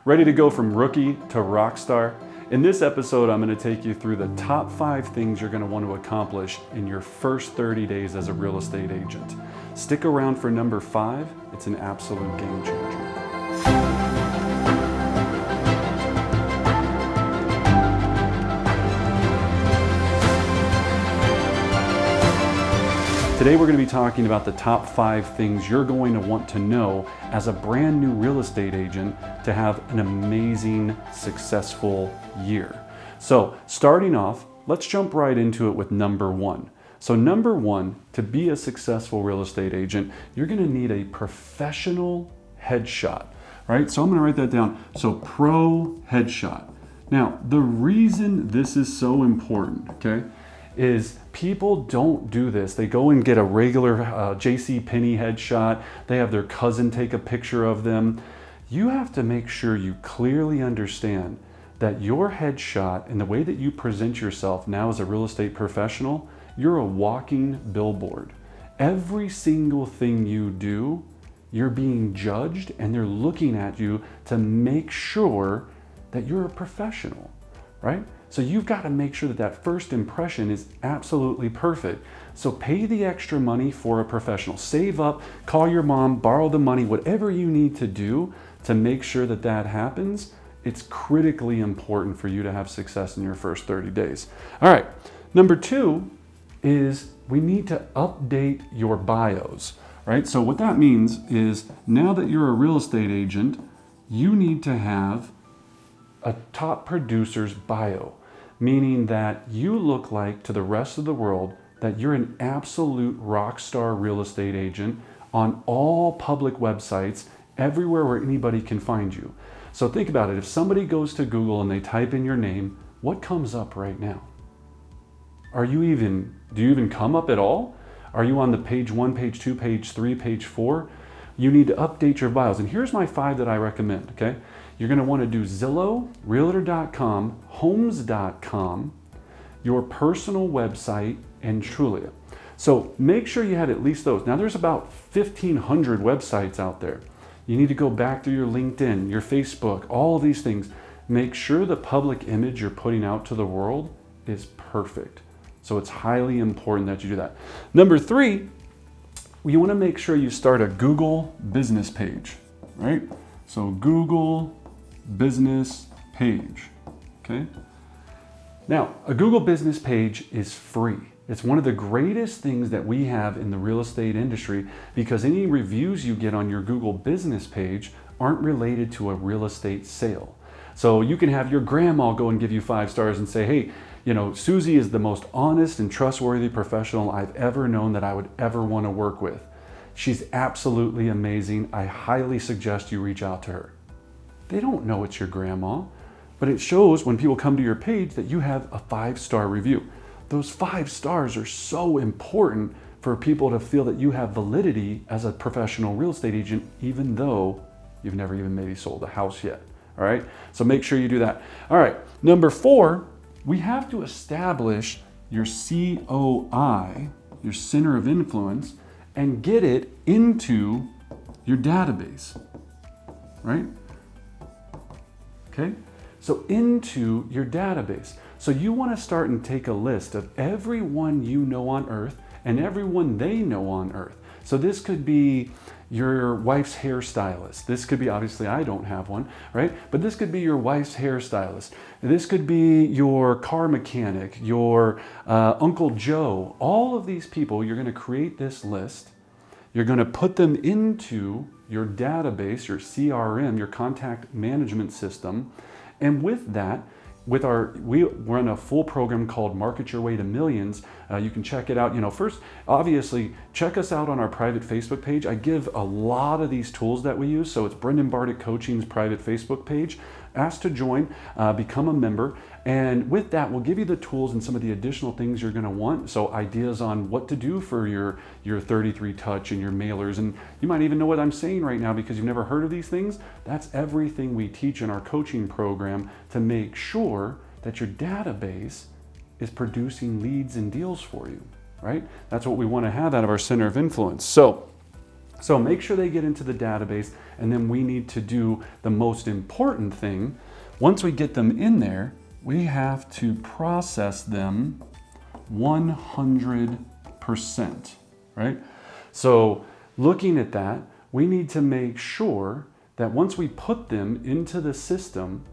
Ready to go from rookie to rock star? In this episode, I'm going to take you through the top 5 things you're going to want to accomplish in your first 30 days as a real estate agent. Stick around for number 5. It's an absolute game changer. Today we're going to be talking about the top 5 things you're going to want to know as a brand new real estate agent to have an amazing, successful year. So starting off, let's jump right into it with number 1. So number 1, to be a successful real estate agent, you're going to need a professional headshot, right? So I'm going to write that down. So pro headshot. Now, the reason this is so important, okay, is people don't do this. They go and get a regular JCPenney headshot. They have their cousin take a picture of them. You have to make sure you clearly understand that your headshot and the way that you present yourself now as a real estate professional, you're a walking billboard. Every single thing you do, you're being judged and they're looking at you to make sure that you're a professional, right? So you've got to make sure that that first impression is absolutely perfect. So pay the extra money for a professional. Save up, call your mom, borrow the money, whatever you need to do to make sure that that happens. It's critically important for you to have success in your first 30 days. All right, number 2 is we need to update your bios, right? So what that means is now that you're a real estate agent, you need to have a top producer's bio, meaning that you look like to the rest of the world that you're an absolute rock star real estate agent on all public websites, everywhere where anybody can find you. So think about it. If somebody goes to Google and they type in your name, what comes up right now? Do you even come up at all? Are you on the page 1, page 2, page 3, page 4? You need to update your bios. And here's my 5 that I recommend, okay? You're going to want to do Zillow, Realtor.com, Homes.com, your personal website, and Trulia. So make sure you had at least those. Now there's about 1,500 websites out there. You need to go back to your LinkedIn, your Facebook, all of these things. Make sure the public image you're putting out to the world is perfect. So it's highly important that you do that. Number 3, you want to make sure you start a Google business page, right? So Google business page, okay? Now, a Google business page is free. It's one of the greatest things that we have in the real estate industry because any reviews you get on your Google business page aren't related to a real estate sale. So you can have your grandma go and give you 5 stars and say, hey, you know, Susie is the most honest and trustworthy professional I've ever known that I would ever want to work with. She's absolutely amazing. I highly suggest you reach out to her. They don't know it's your grandma, but it shows when people come to your page that you have a 5-star review. Those 5 stars are so important for people to feel that you have validity as a professional real estate agent, even though you've never even maybe sold a house yet. All right, so make sure you do that. All right, number 4, we have to establish your COI, your center of influence, and get it into your database, right? Okay, so into your database. So you want to start and take a list of everyone you know on earth and everyone they know on earth. So this could be your wife's hairstylist. This could be, obviously I don't have one, right? But this could be your wife's hairstylist. This could be your car mechanic, your Uncle Joe. All of these people, you're going to create this list. You're going to put them into your database, your CRM, your contact management system. And with that, we run a full program called Market Your Way to Millions. You can check it out. You know, first, obviously, check us out on our private Facebook page. I give a lot of these tools that we use. So it's Brendan Bartic Coaching's private Facebook page. Ask to join, become a member. And with that, we'll give you the tools and some of the additional things you're going to want. So ideas on what to do for your 33 touch and your mailers. And you might even know what I'm saying right now because you've never heard of these things. That's everything we teach in our coaching program to make sure that your database is producing leads and deals for you, right? That's what we want to have out of our center of influence. So So make sure they get into the database, and then we need to do the most important thing. Once we get them in there, we have to process them 100%, right? So looking at that, we need to make sure that once we put them into the system,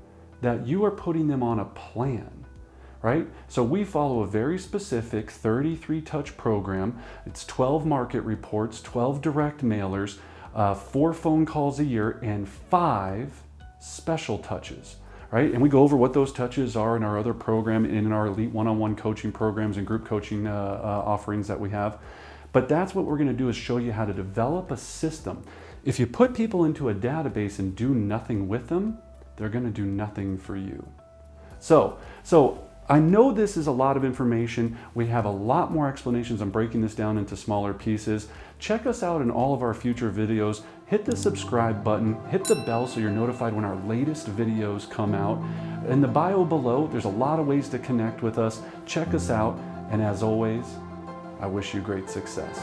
that you are putting them on a plan, right? So we follow a very specific 33 touch program. It's 12 market reports, 12 direct mailers, 4 phone calls a year, and 5 special touches, right? And we go over what those touches are in our other program, in our elite one-on-one coaching programs and group coaching offerings that we have. But that's what we're going to do, is show you how to develop a system. If you put people into a database and do nothing with them, they're going to do nothing for you. So I know this is a lot of information. We have a lot more explanations on breaking this down into smaller pieces. Check us out in all of our future videos. Hit the subscribe button, hit the bell so you're notified when our latest videos come out. In the bio below, there's a lot of ways to connect with us. Check us out, and as always, I wish you great success.